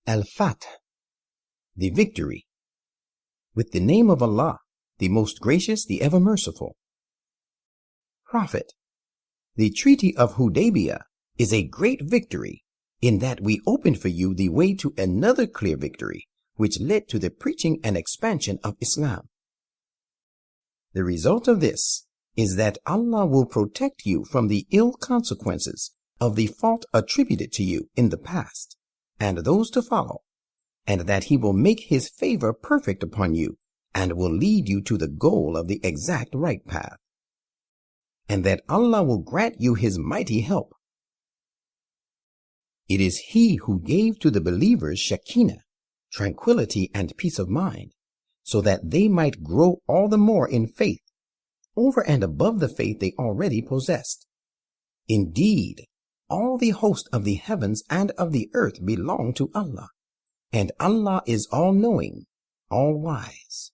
Al-Fath, the victory. With the name of Allah, the most gracious, the ever merciful. Prophet, the Treaty of Hudaybiyah is a great victory in that we opened for you the way to another clear victory, which led to the preaching and expansion of Islam. The result of this is that Allah will protect you from the ill consequences of the fault attributed to you in the past and those to follow, and that He will make His favor perfect upon you and will lead you to the goal of the exact right path, and that Allah will grant you His mighty help. It is He who gave to the believers Shekinah, tranquility and peace of mind, so that they might grow all the more in faith, over and above the faith they already possessed. Indeed, all the host of the heavens and of the earth belong to Allah, and Allah is all-knowing, all-wise.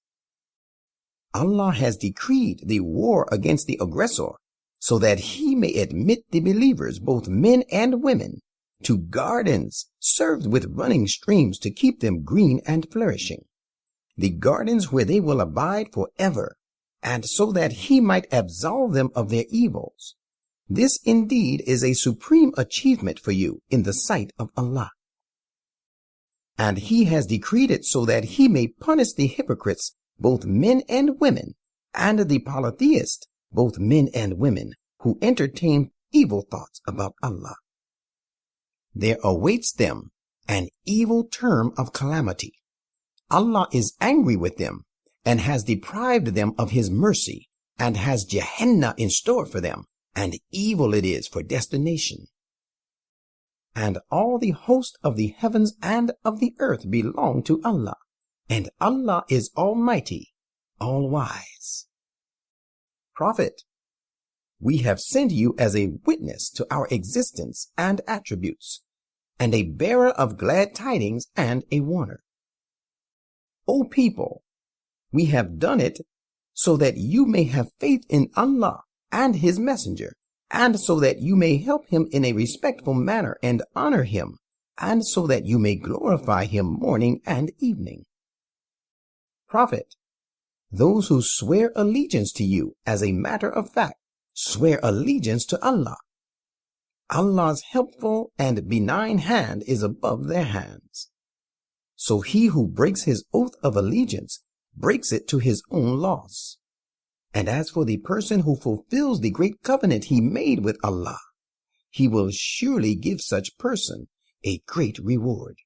Allah has decreed the war against the aggressor, so that He may admit the believers, both men and women, to gardens served with running streams to keep them green and flourishing, the gardens where they will abide forever, and so that He might absolve them of their evils. This indeed is a supreme achievement for you in the sight of Allah. And He has decreed it so that He may punish the hypocrites, both men and women, and the polytheists, both men and women, who entertain evil thoughts about Allah. There awaits them an evil term of calamity. Allah is angry with them and has deprived them of His mercy, and has Gehenna in store for them, and evil it is for destination. And all the host of the heavens and of the earth belong to Allah, and Allah is almighty, all-wise. Prophet, we have sent you as a witness to our existence and attributes, and a bearer of glad tidings and a warner. O people, we have done it so that you may have faith in Allah and His messenger, and so that you may help Him in a respectful manner and honor Him, and so that you may glorify Him morning and evening. Prophet, those who swear allegiance to you as a matter of fact swear allegiance to Allah. Allah's helpful and benign hand is above their hands. So he who breaks his oath of allegiance breaks it to his own loss. And as for the person who fulfills the great covenant he made with Allah, He will surely give such person a great reward.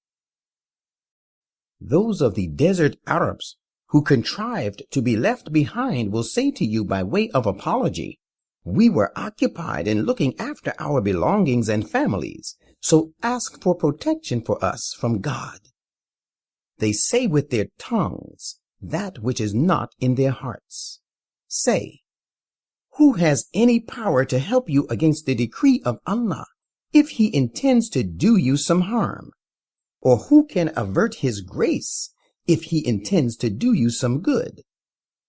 Those of the desert Arabs who contrived to be left behind will say to you by way of apology, "We were occupied in looking after our belongings and families, so ask for protection for us from God." They say with their tongues that which is not in their hearts. Say, who has any power to help you against the decree of Allah if He intends to do you some harm? Or who can avert His grace if He intends to do you some good?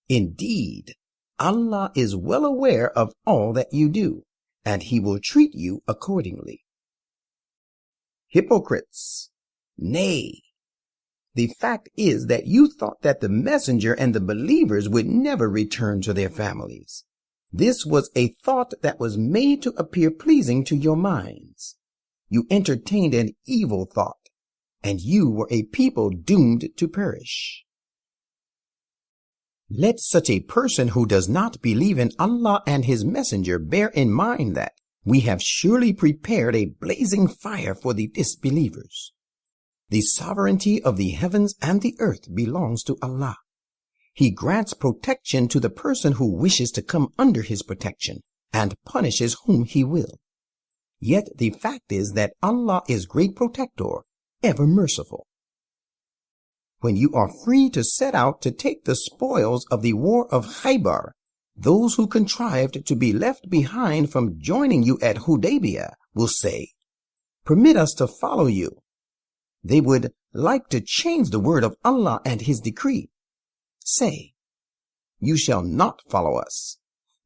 Indeed, Allah is well aware of all that you do, and He will treat you accordingly. Hypocrites, nay, the fact is that you thought that the messenger and the believers would never return to their families. This was a thought that was made to appear pleasing to your minds. You entertained an evil thought, and you were a people doomed to perish. Let such a person who does not believe in Allah and His messenger bear in mind that we have surely prepared a blazing fire for the disbelievers. The sovereignty of the heavens and the earth belongs to Allah. He grants protection to the person who wishes to come under His protection, and punishes whom He will. Yet the fact is that Allah is great protector, ever merciful. When you are free to set out to take the spoils of the war of Khaybar, those who contrived to be left behind from joining you at Hudaybiyah will say, "Permit us to follow you." They would like to change the word of Allah and His decree. Say, "You shall not follow us.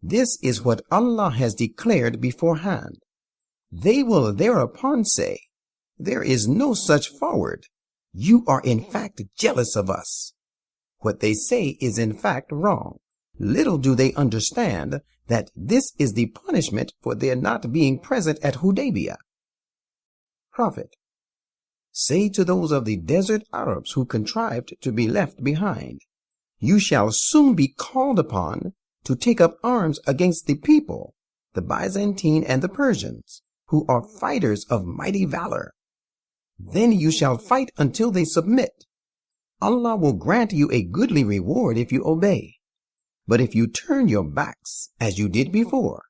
This is what Allah has declared beforehand." They will thereupon say, "There is no such forward. You are in fact jealous of us. What they say is in fact wrong. Little do they understand that this is the punishment for their not being present at Hudaybiyah. Prophet, say to those of the desert Arabs who contrived to be left behind, you shall soon be called upon to take up arms against the people, the Byzantine and the Persians, who are fighters of mighty valor. Then you shall fight until they submit. Allah will grant you a goodly reward if you obey. But if you turn your backs as you did before,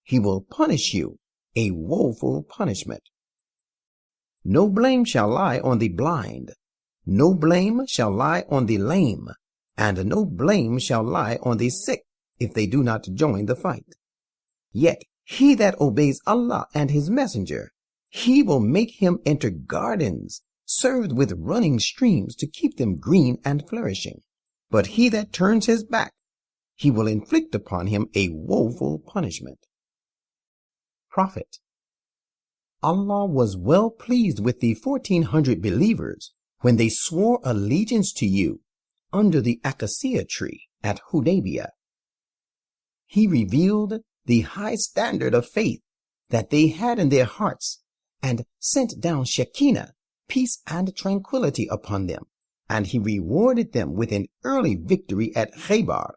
He will punish you a woeful punishment. No blame shall lie on the blind, no blame shall lie on the lame, and no blame shall lie on the sick if they do not join the fight. Yet he that obeys Allah and His Messenger, He will make him enter gardens served with running streams to keep them green and flourishing. But he that turns his back, He will inflict upon him a woeful punishment. Prophet, Allah was well pleased with the 1,400 believers when they swore allegiance to you under the acacia tree at Hudaybiyah. He revealed the high standard of faith that they had in their hearts and sent down Shekinah, peace and tranquility upon them, and He rewarded them with an early victory at Khaybar.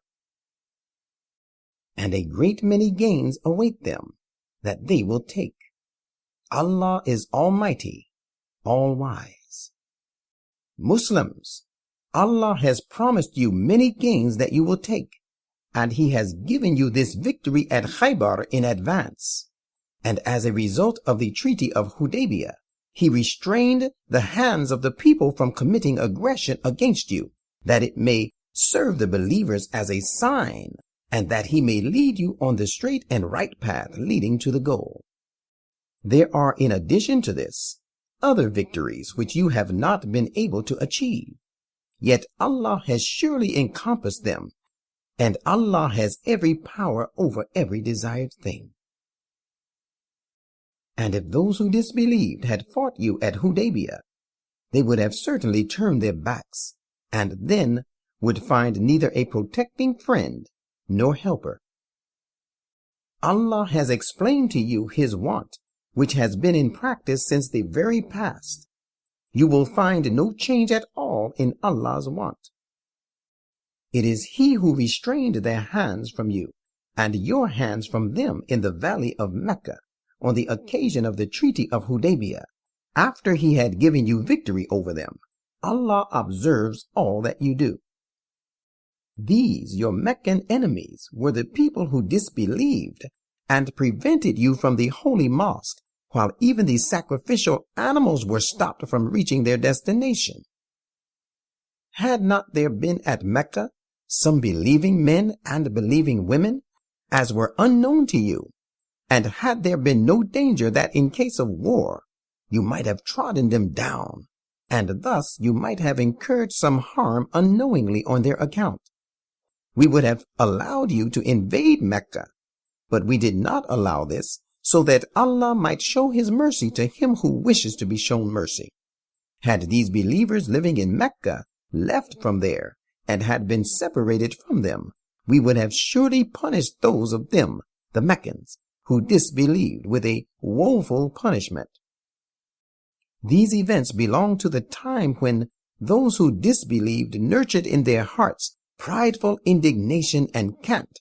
And a great many gains await them that they will take. Allah is Almighty, All-Wise. Muslims, Allah has promised you many gains that you will take, and He has given you this victory at Khaybar in advance. And as a result of the Treaty of Hudaybiyah, He restrained the hands of the people from committing aggression against you, that it may serve the believers as a sign, and that He may lead you on the straight and right path leading to the goal. There are, in addition to this, other victories which you have not been able to achieve. Yet Allah has surely encompassed them, and Allah has every power over every desired thing. And if those who disbelieved had fought you at Hudaybiyah, they would have certainly turned their backs, and then would find neither a protecting friend nor helper. Allah has explained to you His want, which has been in practice since the very past. You will find no change at all in Allah's want. It is He who restrained their hands from you, and your hands from them in the valley of Mecca, on the occasion of the Treaty of Hudaybiyah, after He had given you victory over them. Allah observes all that you do. These, your Meccan enemies, were the people who disbelieved and prevented you from the holy mosque, while even the sacrificial animals were stopped from reaching their destination. Had not there been at Mecca some believing men and believing women, as were unknown to you, and had there been no danger that in case of war you might have trodden them down, and thus you might have incurred some harm unknowingly on their account, we would have allowed you to invade Mecca, but we did not allow this, so that Allah might show His mercy to him who wishes to be shown mercy. Had these believers living in Mecca left from there and had been separated from them, we would have surely punished those of them, the Meccans, who disbelieved, with a woeful punishment. These events belong to the time when those who disbelieved nurtured in their hearts prideful indignation and cant,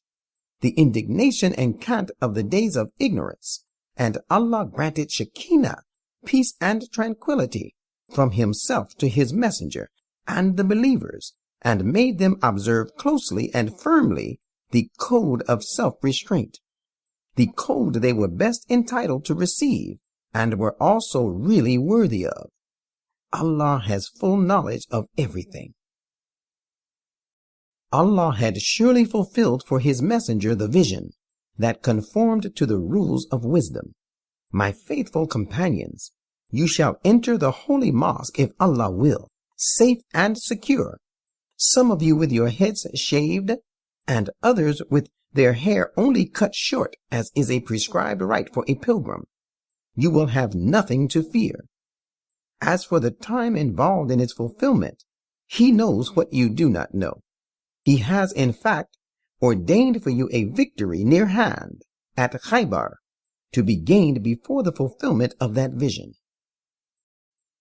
the indignation and cant of the days of ignorance, and Allah granted Shekinah, peace and tranquility, from Himself to His messenger and the believers, and made them observe closely and firmly the code of self-restraint, the code they were best entitled to receive and were also really worthy of. Allah has full knowledge of everything. Allah had surely fulfilled for His messenger the vision that conformed to the rules of wisdom. My faithful companions, you shall enter the holy mosque if Allah will, safe and secure, some of you with your heads shaved, and others with their hair only cut short, as is a prescribed right for a pilgrim. You will have nothing to fear. As for the time involved in its fulfillment, He knows what you do not know. He has, in fact, ordained for you a victory near hand at Khaybar to be gained before the fulfillment of that vision.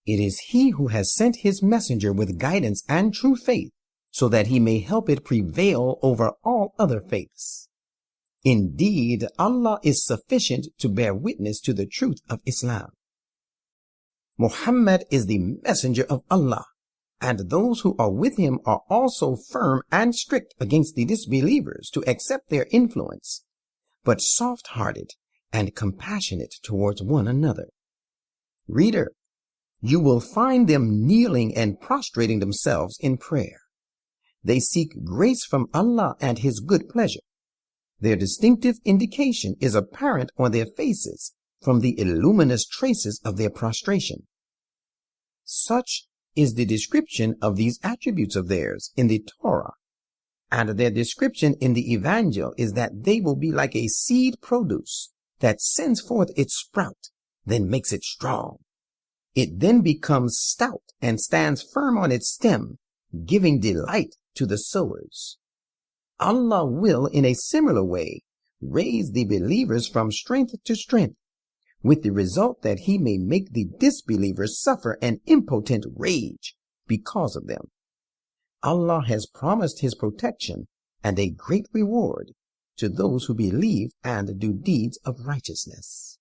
It is He who has sent His messenger with guidance and true faith so that He may help it prevail over all other faiths. Indeed, Allah is sufficient to bear witness to the truth of Islam. Muhammad is the messenger of Allah, and those who are with him are also firm and strict against the disbelievers to accept their influence, but soft-hearted and compassionate towards one another. Reader, you will find them kneeling and prostrating themselves in prayer. They seek grace from Allah and His good pleasure. Their distinctive indication is apparent on their faces from the illuminous traces of their prostration. Such is the description of these attributes of theirs in the Torah, and their description in the Evangel is that they will be like a seed produce that sends forth its sprout, then makes it strong. It then becomes stout and stands firm on its stem, giving delight to the sowers. Allah will, in a similar way, raise the believers from strength to strength, with the result that He may make the disbelievers suffer an impotent rage because of them. Allah has promised His protection and a great reward to those who believe and do deeds of righteousness.